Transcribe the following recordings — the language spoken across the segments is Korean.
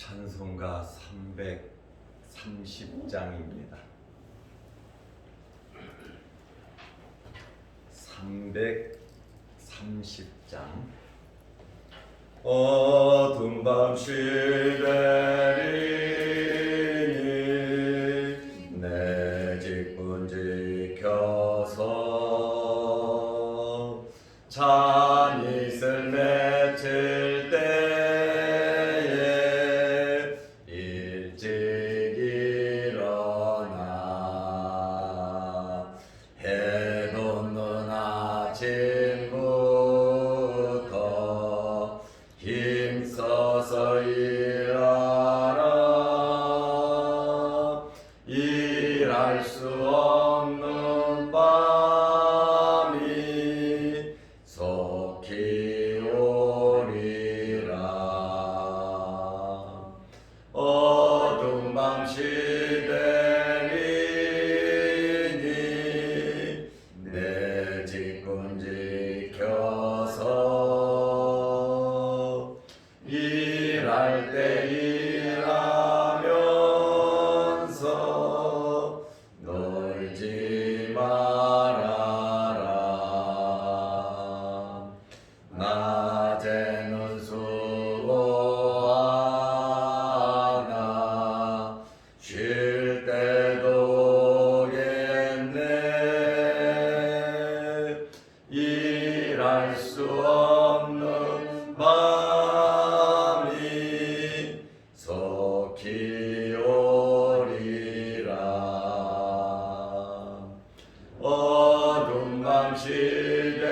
찬송가 330장입니다. 330장. 어둠 밤 시베리니 내 직분 지켜서 잔이슬 맺힐 때에 일찍 일어나 해 돋는 아침부터 힘써서 일하라. 일할 수 없는 밤이 속히 오리라. 어둠 밤 시되리니 내 직분 지켜서 일할 때 일하면서 놀지 말아라. 낮에는 수고하나 쉴 때도 겠네. 일할 수 없는 밤이 속히 오리라. 어둠 밤 시되리니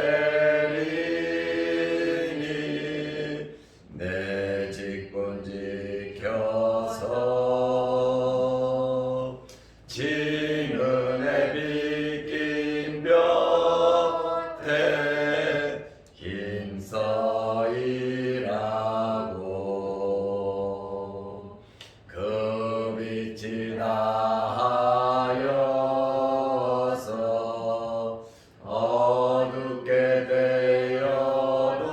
내 직분 지켜서 진은에 빗긴 볕에 힘써 일하고 그 빛이 나하여서 어둡게 되어도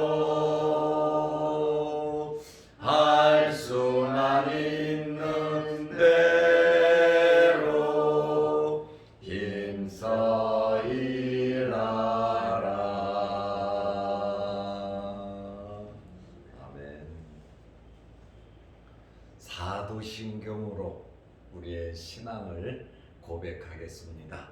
할 수만 있는 대로 힘써 일하라. 아멘. 사도신경으로 우리의 신앙을 고백하겠습니다.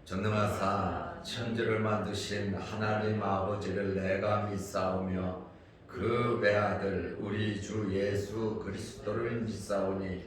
전능하사 천지를 만드신 하나님 아버지를 내가 믿사오며 그 외아들 우리 주 예수 그리스도를 믿사오니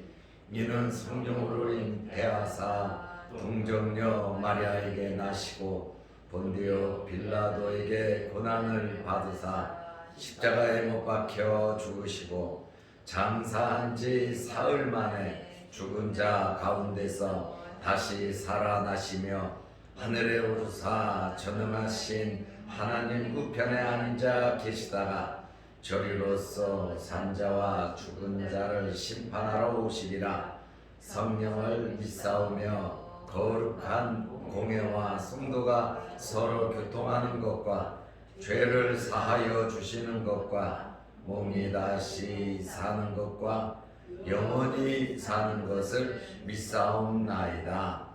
이는 성령으로 잉태하사 동정녀 마리아에게 나시고 본디오 빌라도에게 고난을 받으사 십자가에 못 박혀 죽으시고 장사한 지 사흘 만에 죽은 자 가운데서 다시 살아나시며 하늘에 오르사 전능하신 하나님 우편에 앉아 계시다가 저리로서 산자와 죽은 자를 심판하러 오시리라. 성령을 믿사오며 거룩한 공회와 성도가 서로 교통하는 것과 죄를 사하여 주시는 것과 몸이 다시 사는 것과 영원히 사는 것을 믿사옵나이다.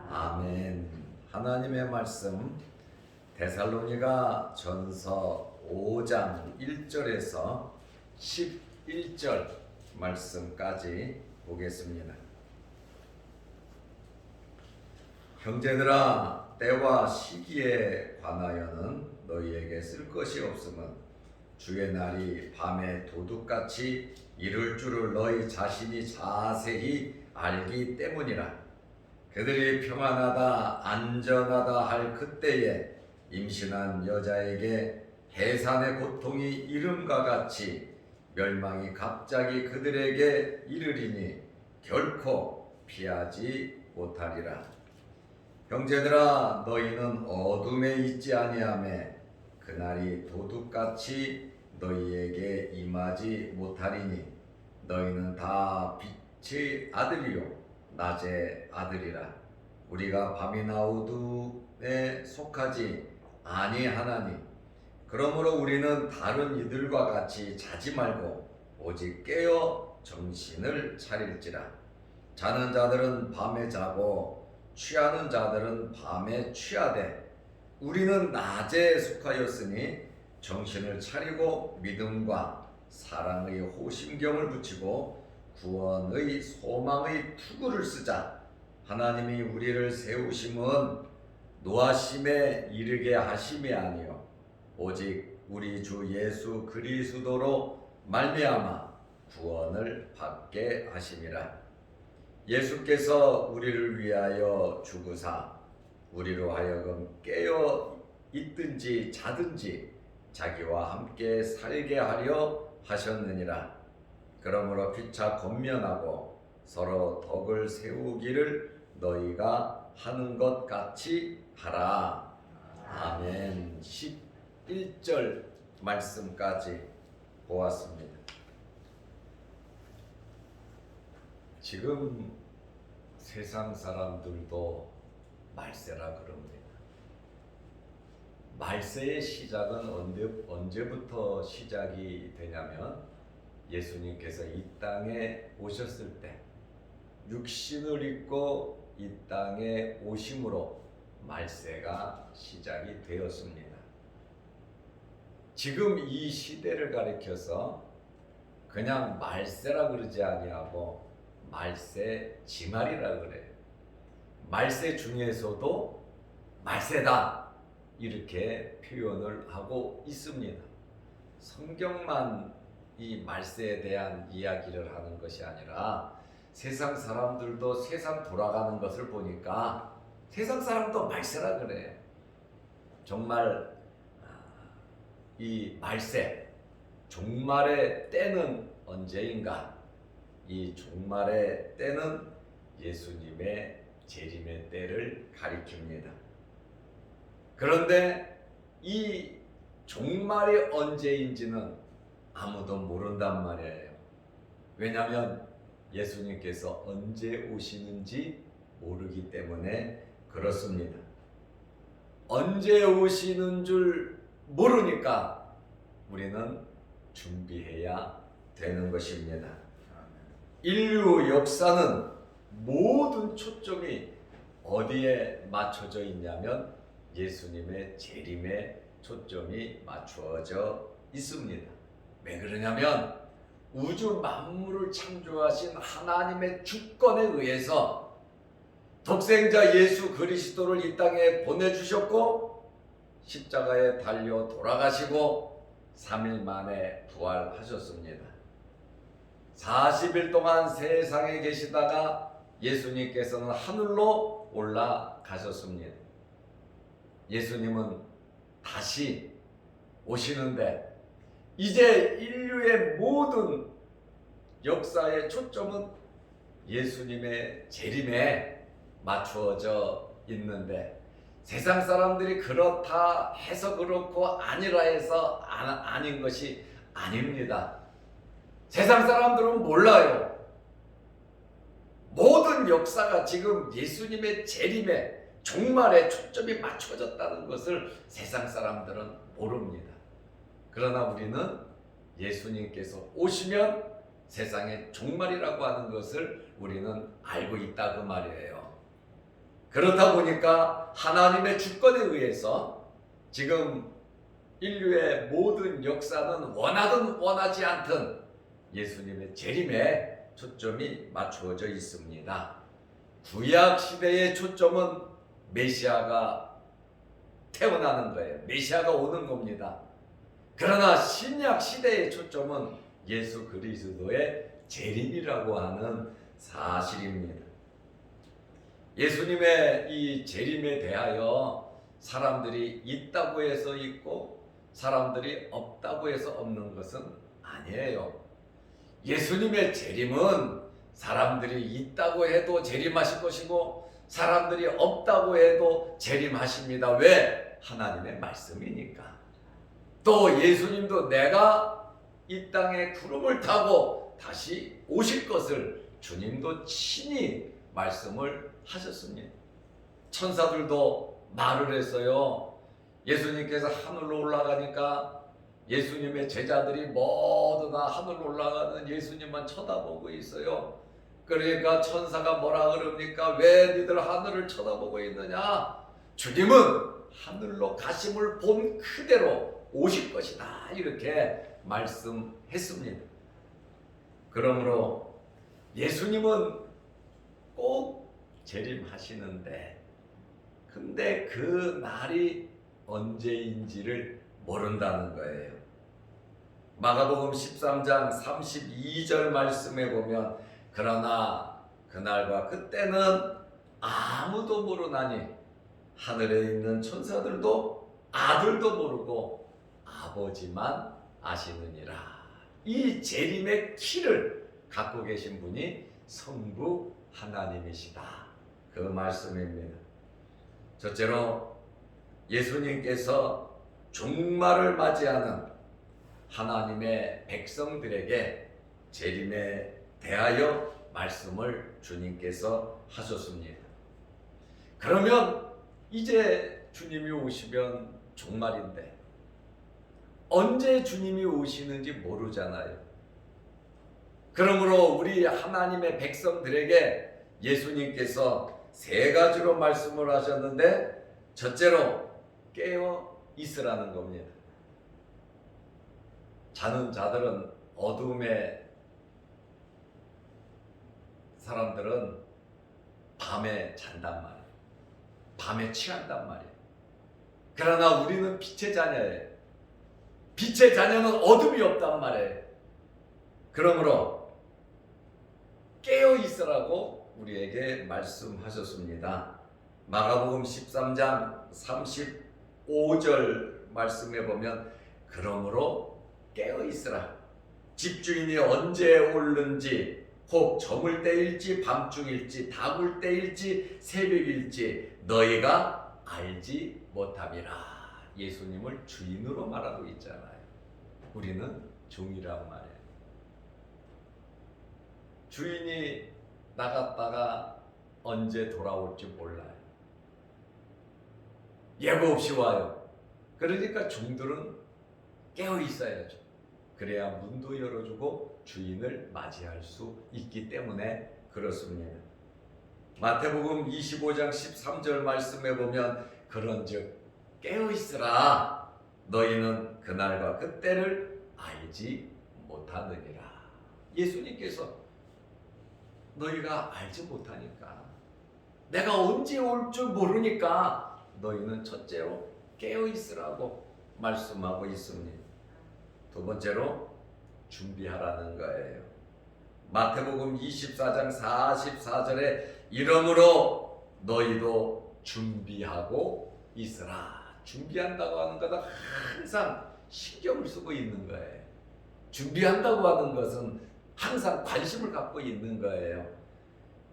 아멘. 하나님의 말씀 데살로니가 전서 5장 1절에서 11절 말씀까지 보겠습니다. 형제들아, 때와 시기에 관하여는 너희에게 쓸 것이 없음은 주의 날이 밤에 도둑같이 이를 줄을 너희 자신이 자세히 알기 때문이라. 그들이 평안하다 안전하다 할 그때에 임신한 여자에게 해산의 고통이 이름과 같이 멸망이 갑자기 그들에게 이르리니 결코 피하지 못하리라. 형제들아, 너희는 어둠에 있지 아니하며 그날이 도둑같이 너희에게 임하지 못하리니 너희는 다 빛의 아들이요 낮의 아들이라. 우리가 밤이나 어둠에 속하지 아니하나니 그러므로 우리는 다른 이들과 같이 자지 말고 오직 깨어 정신을 차릴지라. 자는 자들은 밤에 자고 취하는 자들은 밤에 취하되 우리는 낮에 속하였으니 정신을 차리고 믿음과 사랑의 호심경을 붙이고 구원의 소망의 투구를 쓰자. 하나님이 우리를 세우심은 노하심에 이르게 하심이 아니요 오직 우리 주 예수 그리스도로 말미암아 구원을 받게 하심이라. 예수께서 우리를 위하여 죽으사 우리로 하여금 깨어 있든지 자든지 자기와 함께 살게 하려 하셨느니라. 그러므로 피차 권면하고 서로 덕을 세우기를 너희가 하는 것 같이 하라. 아멘. 11절 말씀까지 보았습니다. 지금 세상 사람들도 말세라 그럽니다. 말세의 시작은 언제부터 시작이 되냐면 예수님께서 이 땅에 오셨을 때 육신을 입고 이 땅에 오심으로 말세가 시작이 되었습니다. 지금 이 시대를 가리켜서 그냥 말세라 그러지 아니하고 말세 지말이라 그래요. 말세 중에서도 말세다 이렇게 표현을 하고 있습니다. 성경만 이 말세에 대한 이야기를 하는 것이 아니라 세상 사람들도 세상 돌아가는 것을 보니까 세상 사람도 말세라 그래요. 정말 이 말세, 종말의 때는 언제인가? 이 종말의 때는 예수님의 재림의 때를 가리킵니다. 그런데 이 종말이 언제인지는 아무도 모른단 말이에요. 왜냐하면 예수님께서 언제 오시는지 모르기 때문에 그렇습니다. 언제 오시는 줄 모르니까 우리는 준비해야 되는 것입니다. 인류 역사는 모든 초점이 어디에 맞춰져 있냐면 예수님의 재림에 초점이 맞추어져 있습니다. 왜 그러냐면 우주 만물을 창조하신 하나님의 주권에 의해서 독생자 예수 그리스도를 이 땅에 보내주셨고 십자가에 달려 돌아가시고 3일 만에 부활하셨습니다. 40일 동안 세상에 계시다가 예수님께서는 하늘로 올라가셨습니다. 예수님은 다시 오시는데 이제 인류의 모든 역사의 초점은 예수님의 재림에 맞추어져 있는데 세상 사람들이 그렇다 해서 그렇고 아니라 해서 아닌 것이 아닙니다. 세상 사람들은 몰라요. 모든 역사가 지금 예수님의 재림에 종말에 초점이 맞춰졌다는 것을 세상 사람들은 모릅니다. 그러나 우리는 예수님께서 오시면 세상의 종말이라고 하는 것을 우리는 알고 있다 그 말이에요. 그렇다 보니까 하나님의 주권에 의해서 지금 인류의 모든 역사는 원하든 원하지 않든 예수님의 재림에 초점이 맞추어져 있습니다. 구약 시대의 초점은 메시아가 태어나는 거예요. 메시아가 오는 겁니다. 그러나 신약 시대의 초점은 예수 그리스도의 재림이라고 하는 사실입니다. 예수님의 이 재림에 대하여 사람들이 있다고 해서 있고 사람들이 없다고 해서 없는 것은 아니에요. 예수님의 재림은 사람들이 있다고 해도 재림하실 것이고 사람들이 없다고 해도 재림하십니다. 왜? 하나님의 말씀이니까. 또 예수님도 내가 이 땅에 구름을 타고 다시 오실 것을 주님도 친히 말씀을 하셨습니다. 천사들도 말을 했어요. 예수님께서 하늘로 올라가니까 예수님의 제자들이 모두 다 하늘 올라가는 예수님만 쳐다보고 있어요. 그러니까 천사가 뭐라 그럽니까? 왜 니들 하늘을 쳐다보고 있느냐? 주님은 하늘로 가심을 본 그대로 오실 것이다. 이렇게 말씀했습니다. 그러므로 예수님은 꼭 재림하시는데, 근데 그 날이 언제인지를 모른다는 거예요. 마가복음 13장 32절 말씀에 보면, 그러나 그날과 그때는 아무도 모르나니 하늘에 있는 천사들도 아들도 모르고 아버지만 아시느니라. 이 재림의 키를 갖고 계신 분이 성부 하나님이시다. 그 말씀입니다. 첫째로 예수님께서 종말을 맞이하는 하나님의 백성들에게 재림에 대하여 말씀을 주님께서 하셨습니다. 그러면 이제 주님이 오시면 종말인데 언제 주님이 오시는지 모르잖아요. 그러므로 우리 하나님의 백성들에게 예수님께서 세 가지로 말씀을 하셨는데, 첫째로 깨어 있으라는 겁니다. 자는 자들은, 어둠의 사람들은 밤에 잔단 말이에요. 밤에 취한단 말이에요. 그러나 우리는 빛의 자녀예요. 빛의 자녀는 어둠이 없단 말이에요. 그러므로 깨어 있으라고 우리에게 말씀하셨습니다. 마가복음 13장 35절 말씀에 보면, 그러므로 깨어 있으라. 집주인이 언제 오는지, 혹 저물 때일지 밤중일지 다굴 때일지 새벽일지 너희가 알지 못함이라. 예수님을 주인으로 말하고 있잖아요. 우리는 종이란 말이에요. 주인이 나갔다가 언제 돌아올지 몰라요. 예고 없이 와요. 그러니까 종들은 깨어 있어야죠. 그래야 문도 열어주고 주인을 맞이할 수 있기 때문에 그렇습니다. 마태복음 25장 13절 말씀에 보면, 그런즉 깨어 있으라. 너희는 그날과 그때를 알지 못하느니라. 예수님께서 너희가 알지 못하니까, 내가 언제 올 줄 모르니까 너희는 첫째로 깨어 있으라고 말씀하고 있습니다. 두 번째로 준비하라는 거예요. 마태복음 24장 44절에 이러므로 너희도 준비하고 있으라. 준비한다고 하는 것은 항상 신경을 쓰고 있는 거예요. 준비한다고 하는 것은 항상 관심을 갖고 있는 거예요.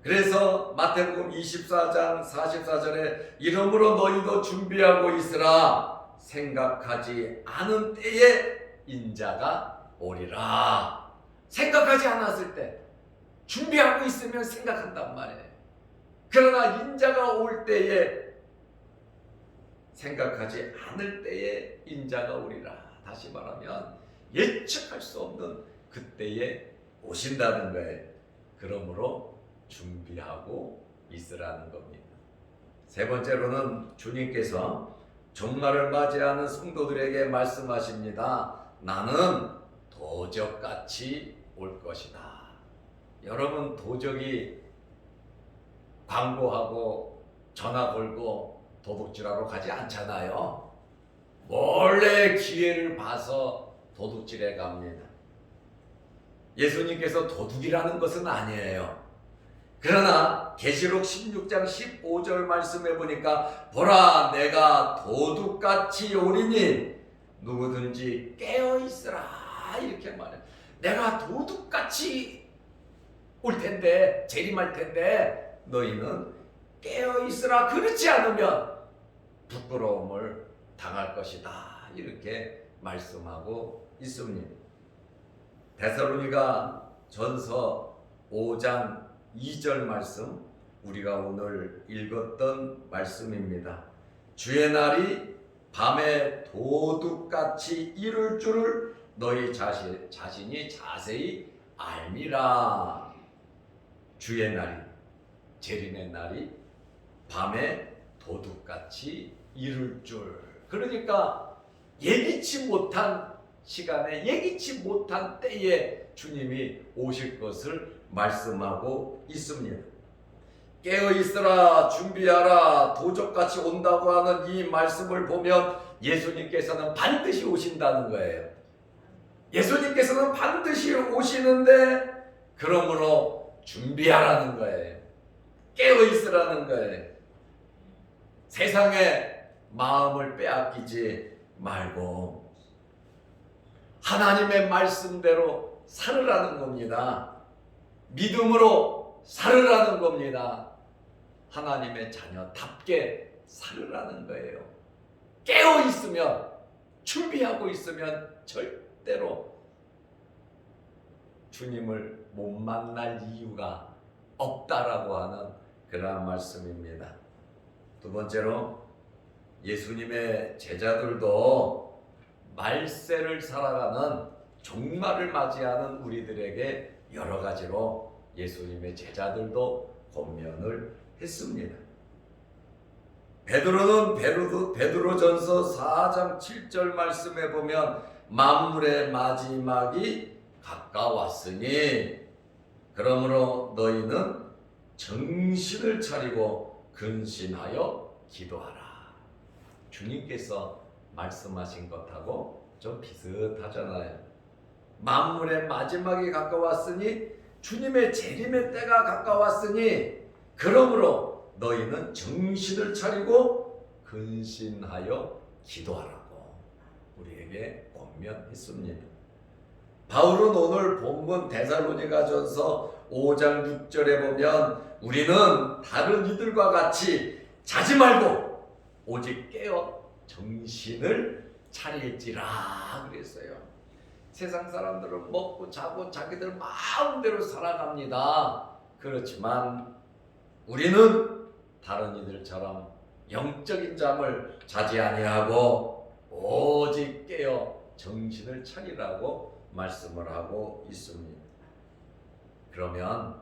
그래서 마태복음 24장 44절에 이러므로 너희도 준비하고 있으라. 생각하지 않은 때에 인자가 오리라. 생각하지 않았을 때, 준비하고 있으면 생각한단 말이에요. 그러나 인자가 올 때에, 생각하지 않을 때에 인자가 오리라. 다시 말하면 예측할 수 없는 그때에 오신다는 거예요. 그러므로 준비하고 있으라는 겁니다. 세 번째로는 주님께서 종말을 맞이하는 성도들에게 말씀하십니다. 나는 도적같이 올 것이다. 여러분, 도적이 광고하고 전화 걸고 도둑질하러 가지 않잖아요. 몰래 기회를 봐서 도둑질해 갑니다. 예수님께서 도둑이라는 것은 아니에요. 그러나 계시록 16장 15절 말씀해 보니까, 보라 내가 도둑같이 오리니 누구든지 깨어있으라. 이렇게 말해요. 내가 도둑같이 올 텐데, 재림할 텐데 너희는 깨어있으라. 그렇지 않으면 부끄러움을 당할 것이다. 이렇게 말씀하고 있습니다. 데살로니가 전서 5장 2절 말씀, 우리가 오늘 읽었던 말씀입니다. 주의 날이 밤에 도둑같이 이룰 줄을 너희 자신이 자세히 알미라. 주의 날이, 재림의 날이 밤에 도둑같이 이룰 줄. 그러니까 예기치 못한 시간에, 예기치 못한 때에 주님이 오실 것을 말씀하고 있습니다. 깨어 있으라, 준비하라, 도적같이 온다고 하는 이 말씀을 보면 예수님께서는 반드시 오신다는 거예요. 예수님께서는 반드시 오시는데, 그러므로 준비하라는 거예요. 깨어 있으라는 거예요. 세상에 마음을 빼앗기지 말고 하나님의 말씀대로 살으라는 겁니다. 믿음으로 살으라는 겁니다. 하나님의 자녀답게 살으라는 거예요. 깨어 있으면, 준비하고 있으면 절대로 주님을 못 만날 이유가 없다라고 하는 그러한 말씀입니다. 두 번째로, 예수님의 제자들도 말세를 살아가는 종말을 맞이하는 우리들에게 여러 가지로 예수님의 제자들도 권면을 했습니다. 베드로는 베드로전서 4장 7절 말씀에 보면 만물의 마지막이 가까웠으니 그러므로 너희는 정신을 차리고 근신하여 기도하라. 주님께서 말씀하신 것하고 좀 비슷하잖아요. 만물의 마지막이 가까웠으니, 주님의 재림의 때가 가까웠으니 그러므로 너희는 정신을 차리고 근신하여 기도하라고 우리에게 권면했습니다. 바울은 오늘 본문 데살로니가전서 5장 6절에 보면 우리는 다른 이들과 같이 자지 말고 오직 깨어 정신을 차릴지라 그랬어요. 세상 사람들은 먹고 자고 자기들 마음대로 살아갑니다. 그렇지만 우리는 다른 이들처럼 영적인 잠을 자지 아니하고 오직 깨어 정신을 차리라고 말씀을 하고 있습니다. 그러면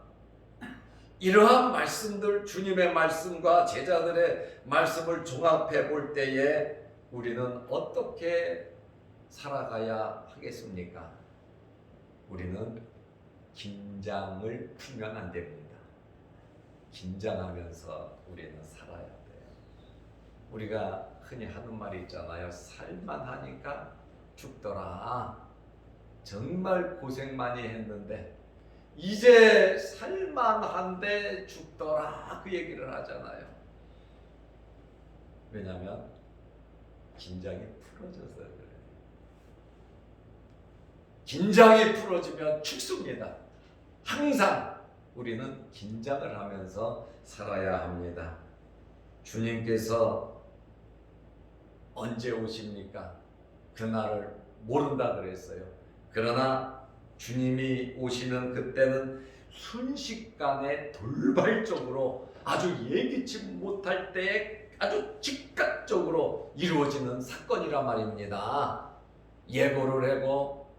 이러한 말씀들, 주님의 말씀과 제자들의 말씀을 종합해 볼 때에 우리는 어떻게 살아가야 하겠습니까? 우리는 긴장을 풀면 안 됩니다. 긴장하면서 우리는 살아야 돼요. 우리가 흔히 하는 말이 있잖아요. 살만 하니까 죽더라. 정말 고생 많이 했는데 이제 살만한데 죽더라, 그 얘기를 하잖아요. 왜냐하면 긴장이 풀어져서 그래요. 긴장이 풀어지면 죽습니다. 항상 우리는 긴장을 하면서 살아야 합니다. 주님께서 언제 오십니까? 그날을 모른다 그랬어요. 그러나 주님이 오시는 그때는 순식간에 돌발적으로, 아주 예기치 못할 때에 아주 즉각적으로 이루어지는 사건이란 말입니다. 예고를 하고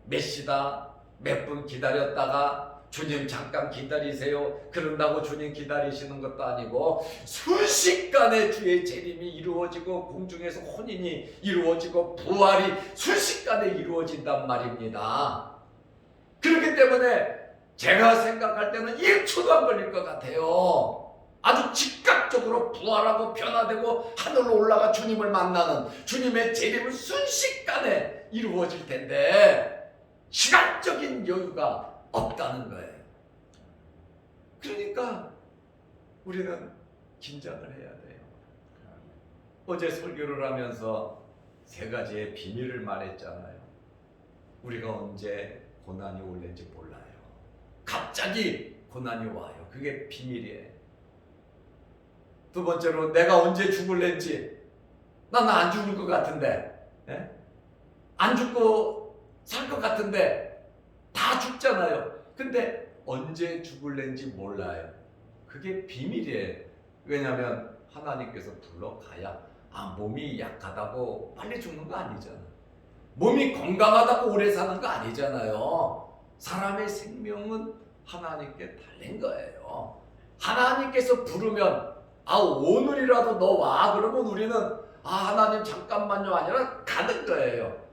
몇 시다, 몇 분 기다렸다가 주님 잠깐 기다리세요 그런다고 주님 기다리시는 것도 아니고 순식간에 주의 재림이 이루어지고 공중에서 혼인이 이루어지고 부활이 순식간에 이루어진단 말입니다. 그렇기 때문에 제가 생각할 때는 1초도 안 걸릴 것 같아요. 아주 즉각적으로 부활하고 변화되고 하늘로 올라가 주님을 만나는 주님의 재림은 순식간에 이루어질 텐데 시간적인 여유가 없다는 거예요. 그러니까 우리는 긴장을 해야 돼요. 어제 설교를 하면서 3가지의 비밀을 말했잖아요. 우리가 언제 고난이 올는지 몰라요. 갑자기 고난이 와요. 그게 비밀이에요. 두 번째로, 내가 언제 죽을는지, 나는 안 죽을 것 같은데, 안 죽고 살 것 같은데 다 죽잖아요. 근데 언제 죽을는지 몰라요. 그게 비밀이에요. 왜냐하면 하나님께서 불러가야 몸이 약하다고 빨리 죽는 거 아니잖아. 몸이 건강하다고 오래 사는 거 아니잖아요. 사람의 생명은 하나님께 달린 거예요. 하나님께서 부르면 오늘이라도 너 와 그러면 우리는 하나님 잠깐만요 아니라 가는 거예요.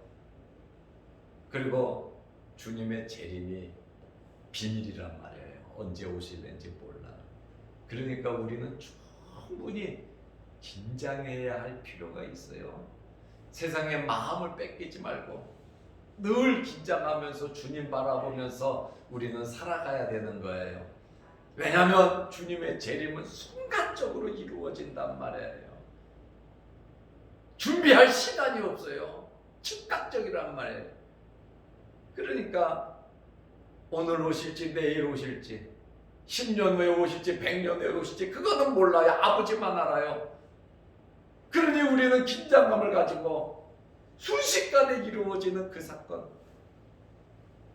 그리고 주님의 재림이 비밀이란 말이에요. 언제 오실는지 몰라. 그러니까 우리는 충분히 긴장해야 할 필요가 있어요. 세상에 마음을 뺏기지 말고 늘 긴장하면서 주님 바라보면서 우리는 살아가야 되는 거예요. 왜냐하면 주님의 재림은 순간적으로 이루어진단 말이에요. 준비할 시간이 없어요. 즉각적이란 말이에요. 그러니까 오늘 오실지 내일 오실지 10년 후에 오실지 100년 후에 오실지 그거는 몰라요. 아버지만 알아요. 그러니 우리는 긴장감을 가지고 순식간에 이루어지는 그 사건,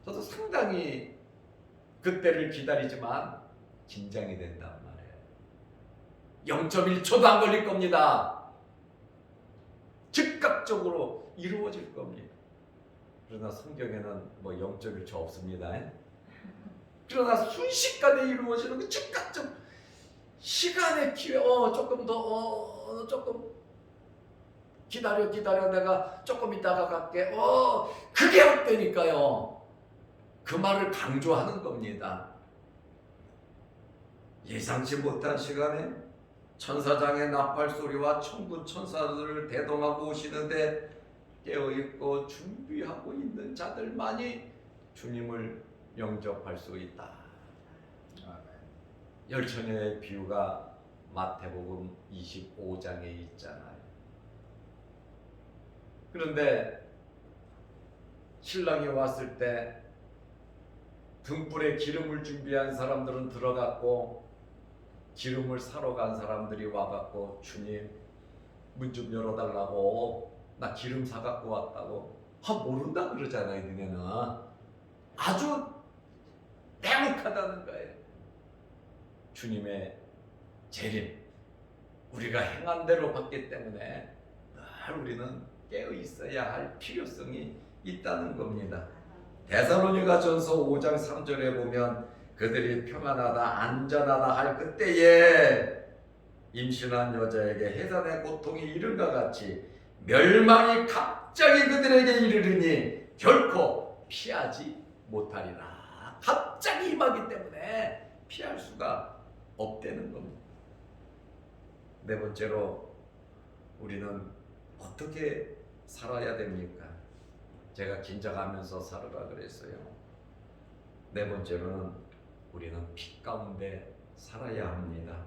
저도 상당히 그때를 기다리지만 긴장이 된단 말이에요. 0.1초도 안 걸릴 겁니다. 즉각적으로 이루어질 겁니다. 그러나 성경에는 0.1초 없습니다. 그러나 순식간에 이루어지는 그 즉각적 시간의 기회, 조금 더, 조금 기다려 내가 조금 있다가 갈게. 그게 없다니까요. 그 말을 강조하는 겁니다. 예상치 못한 시간에 천사장의 나팔 소리와 천군 천사들을 대동하고 오시는데 깨어있고 준비하고 있는 자들만이 주님을 영접할 수 있다. 열처녀의 비유가 마태복음 25장에 있잖아요. 그런데 신랑이 왔을 때 등불에 기름을 준비한 사람들은 들어갔고 기름을 사러 간 사람들이 와갖고 주님 문 좀 열어달라고, 나 기름 사갖고 왔다고. 모른다 그러잖아요. 니네는 아주 명확하다는 거예요. 주님의 재림, 우리가 행한 대로 받기 때문에 늘 우리는 깨어 있어야 할 필요성이 있다는 겁니다. 데살로니가전서 5장 3절에 보면 그들이 평안하다 안전하다 할 그때에 임신한 여자에게 해산의 고통이 이른과 같이 멸망이 갑자기 그들에게 이르르니 결코 피하지 못하리라. 갑자기 임하기 때문에 피할 수가 없다는 겁니다. 네 번째로 우리는 어떻게 살아야 됩니까? 제가 긴장하면서 살으라 그랬어요. 네 번째로는 우리는 빛 가운데 살아야 합니다.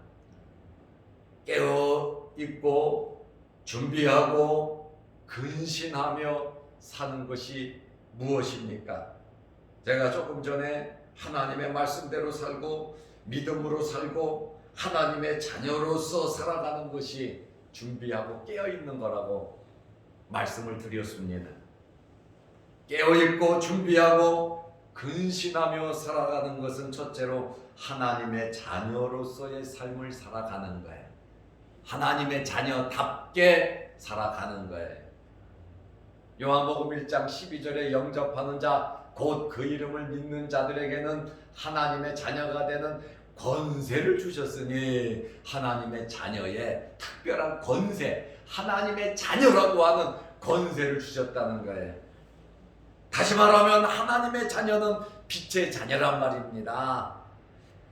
깨어 있고 준비하고 근신하며 사는 것이 무엇입니까? 제가 조금 전에 하나님의 말씀대로 살고 믿음으로 살고 하나님의 자녀로서 살아가는 것이 준비하고 깨어있는 거라고 말씀을 드렸습니다. 깨어있고 준비하고 근신하며 살아가는 것은 첫째로 하나님의 자녀로서의 삶을 살아가는 거예요. 하나님의 자녀답게 살아가는 거예요. 요한복음 1장 12절에 영접하는 자 곧 그 이름을 믿는 자들에게는 하나님의 자녀가 되는 권세를 주셨으니, 하나님의 자녀의 특별한 권세, 하나님의 자녀라고 하는 권세를 주셨다는 거예요. 다시 말하면 하나님의 자녀는 빛의 자녀란 말입니다.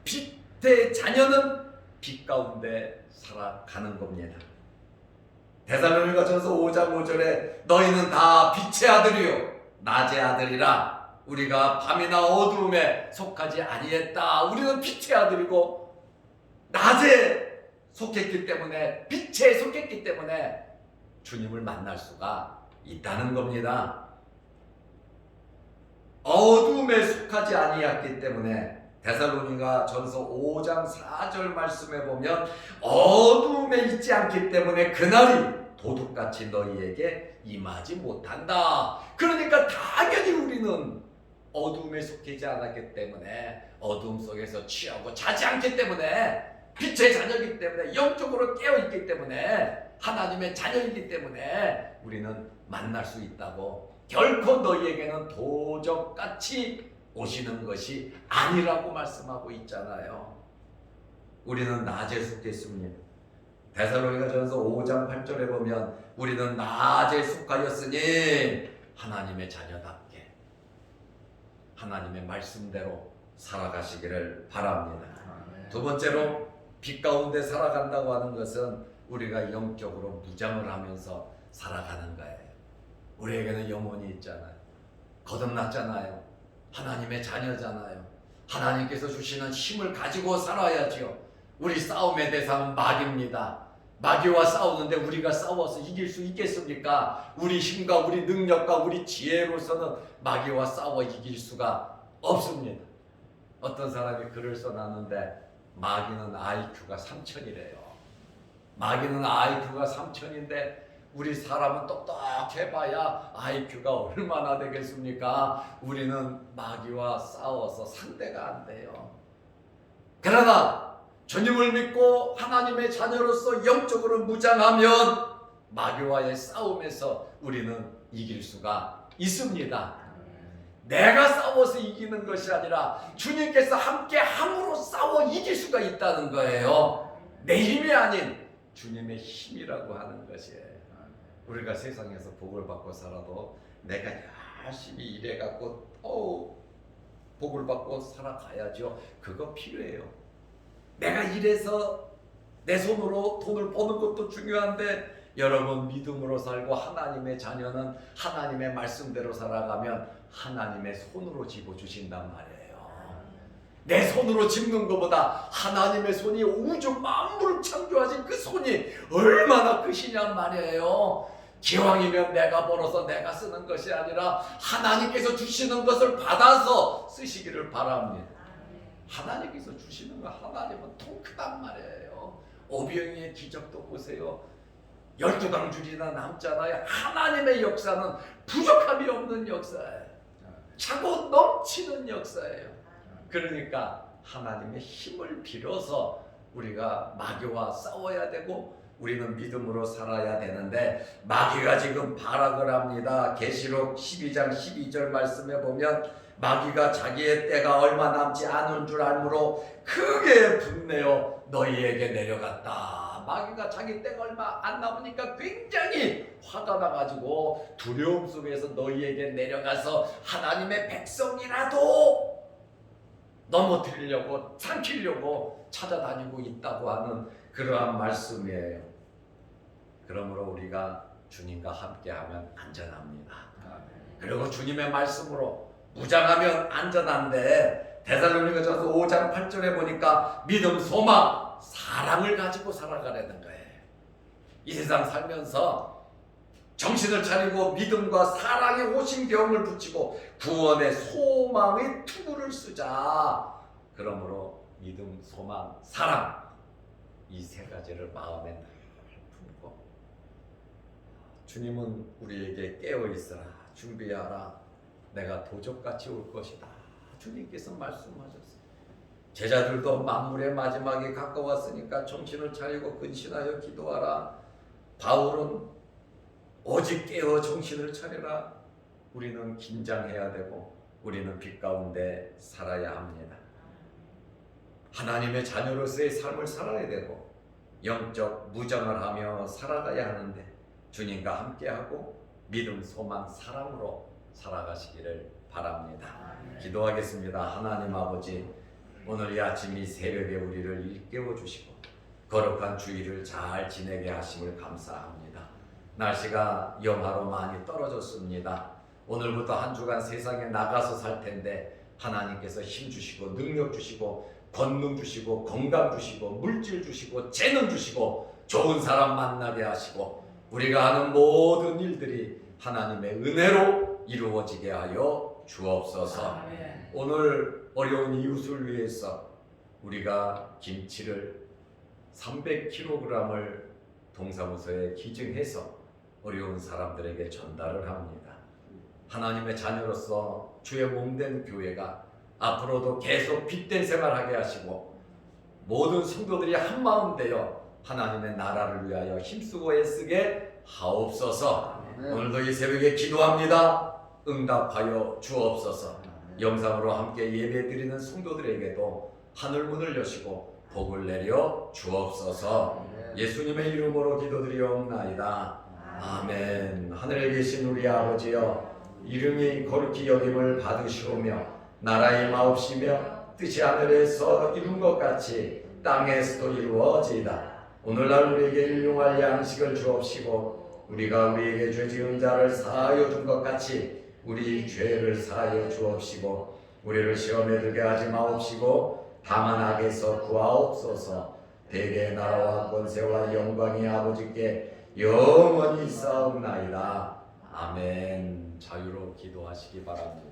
빛의 자녀는 빛 가운데 살아가는 겁니다. 데살로니가전서 5장 5절에 너희는 다 빛의 아들이요 낮의 아들이라. 우리가 밤이나 어두움에 속하지 아니했다. 우리는 빛의 아들이고 낮에 속했기 때문에, 빛에 속했기 때문에 주님을 만날 수가 있다는 겁니다. 어둠에 속하지 아니했기 때문에 데살로니가전서 5장 4절 말씀에 보면 어둠에 있지 않기 때문에 그날이 도둑같이 너희에게 임하지 못한다. 그러니까 당연히 우리는 어둠에 속하지 않았기 때문에, 어둠 속에서 취하고 자지 않기 때문에 빛의 자녀이기 때문에, 영적으로 깨어있기 때문에, 하나님의 자녀이기 때문에 우리는 만날 수 있다고. 결코 너희에게는 도적같이 오시는 것이 아니라고 말씀하고 있잖아요. 우리는 낮에 속했습니다. 데살로니가전서 5장 8절에 보면 우리는 낮에 속하였으니 하나님의 자녀답게 하나님의 말씀대로 살아가시기를 바랍니다. 두 번째로 빛 가운데 살아간다고 하는 것은 우리가 영적으로 무장을 하면서 살아가는 거예요. 우리에게는 영혼이 있잖아요. 거듭났잖아요. 하나님의 자녀잖아요. 하나님께서 주시는 힘을 가지고 살아야지요. 우리 싸움의 대상은 마귀입니다. 마귀와 싸우는데 우리가 싸워서 이길 수 있겠습니까? 우리 힘과 우리 능력과 우리 지혜로서는 마귀와 싸워 이길 수가 없습니다. 어떤 사람이 글을 써놨는데 마귀는 IQ가 3000이래요. 마귀는 IQ가 3000인데 우리 사람은 똑똑해봐야 IQ가 얼마나 되겠습니까? 우리는 마귀와 싸워서 상대가 안 돼요. 그러나 주님을 믿고 하나님의 자녀로서 영적으로 무장하면 마귀와의 싸움에서 우리는 이길 수가 있습니다. 내가 싸워서 이기는 것이 아니라 주님께서 함께 함으로 싸워 이길 수가 있다는 거예요. 내 힘이 아닌 주님의 힘이라고 하는 것이에요. 우리가 세상에서 복을 받고 살아도 내가 열심히 일해갖고 복을 받고 살아가야죠. 그거 필요해요. 내가 일해서 내 손으로 돈을 버는 것도 중요한데 여러분 믿음으로 살고 하나님의 자녀는 하나님의 말씀대로 살아가면 하나님의 손으로 집어주신단 말이에요. 내 손으로 집는 것보다 하나님의 손이 우주 만물을 창조하신 그 손이 얼마나 크시냔 말이에요. 기왕이면 내가 벌어서 내가 쓰는 것이 아니라 하나님께서 주시는 것을 받아서 쓰시기를 바랍니다. 하나님께서 주시는 거 하나님은 통 크단 말이에요. 오병이의 기적도 보세요. 12강줄이나 남잖아요. 하나님의 역사는 부족함이 없는 역사예요. 차고 넘치는 역사예요. 그러니까 하나님의 힘을 빌어서 우리가 마귀와 싸워야 되고 우리는 믿음으로 살아야 되는데 마귀가 지금 발악을 합니다. 계시록 12장 12절 말씀에 보면 마귀가 자기의 때가 얼마 남지 않은 줄 알므로 크게 분내어 너희에게 내려갔다. 마귀가 자기 때가 얼마 안 남으니까 굉장히 화가 나가지고 두려움 속에서 너희에게 내려가서 하나님의 백성이라도 넘어뜨리려고 삼키려고 찾아다니고 있다고 하는 그러한 말씀이에요. 그러므로 우리가 주님과 함께하면 안전합니다. 그리고 주님의 말씀으로 무장하면 안전한데 데살로니가전서 5장 8절에 보니까 믿음, 소망, 사랑을 가지고 살아가려는 거예요. 이 세상 살면서 정신을 차리고 믿음과 사랑의 호심경을 붙이고 구원의 소망의 투구를 쓰자. 그러므로 믿음, 소망, 사랑 이 세 가지를 마음에 늘 품고 주님은 우리에게 깨어있으라, 준비하라, 내가 도적같이 올 것이다. 주님께서 말씀하셨어요. 제자들도 만물의 마지막이 가까웠으니까 정신을 차리고 근신하여 기도하라. 바울은 오직 깨어 정신을 차려라. 우리는 긴장해야 되고 우리는 빛 가운데 살아야 합니다. 하나님의 자녀로서의 삶을 살아야 되고 영적 무장을 하며 살아가야 하는데 주님과 함께하고 믿음, 소망, 사랑으로 살아가시기를 바랍니다. 기도하겠습니다. 하나님 아버지, 오늘 이 아침 이 새벽에 우리를 일깨워 주시고 거룩한 주일을 잘 지내게 하심을 감사합니다. 날씨가 영하로 많이 떨어졌습니다. 오늘부터 한 주간 세상에 나가서 살 텐데 하나님께서 힘 주시고 능력 주시고 권능 주시고 건강 주시고 물질 주시고 재능 주시고 좋은 사람 만나게 하시고 우리가 하는 모든 일들이 하나님의 은혜로 이루어지게 하여 주옵소서. 아멘. 오늘 어려운 이웃을 위해서 우리가 김치를 300kg을 동사무소에 기증해서 어려운 사람들에게 전달을 합니다. 하나님의 자녀로서 주의 몸된 교회가 앞으로도 계속 빛된 생활하게 하시고 모든 성도들이 한 마음 되어 하나님의 나라를 위하여 힘쓰고 애쓰게 하옵소서. 오늘도 이 새벽에 기도합니다. 응답하여 주옵소서. 영상으로 함께 예배드리는 성도들에게도 하늘문을 여시고 복을 내려 주옵소서. 예수님의 이름으로 기도드리옵나이다. 아멘. 하늘에 계신 우리 아버지여, 이름이 거룩히 여김을 받으시오며 나라의 마옵시며 뜻이 하늘에서 이룬 것 같이 땅에서도 이루어지이다. 오늘날 우리에게 일용할 양식을 주옵시고 우리가 우리에게 죄 지은 자를 사하여 준 것 같이 우리 죄를 사하여 주옵시고 우리를 시험에 들게 하지 마옵시고 다만 악에서 구하옵소서. 대개의 나라와 권세와 영광이 아버지께 영원히 있사옵나이다. 아멘. 자유로 기도하시기 바랍니다.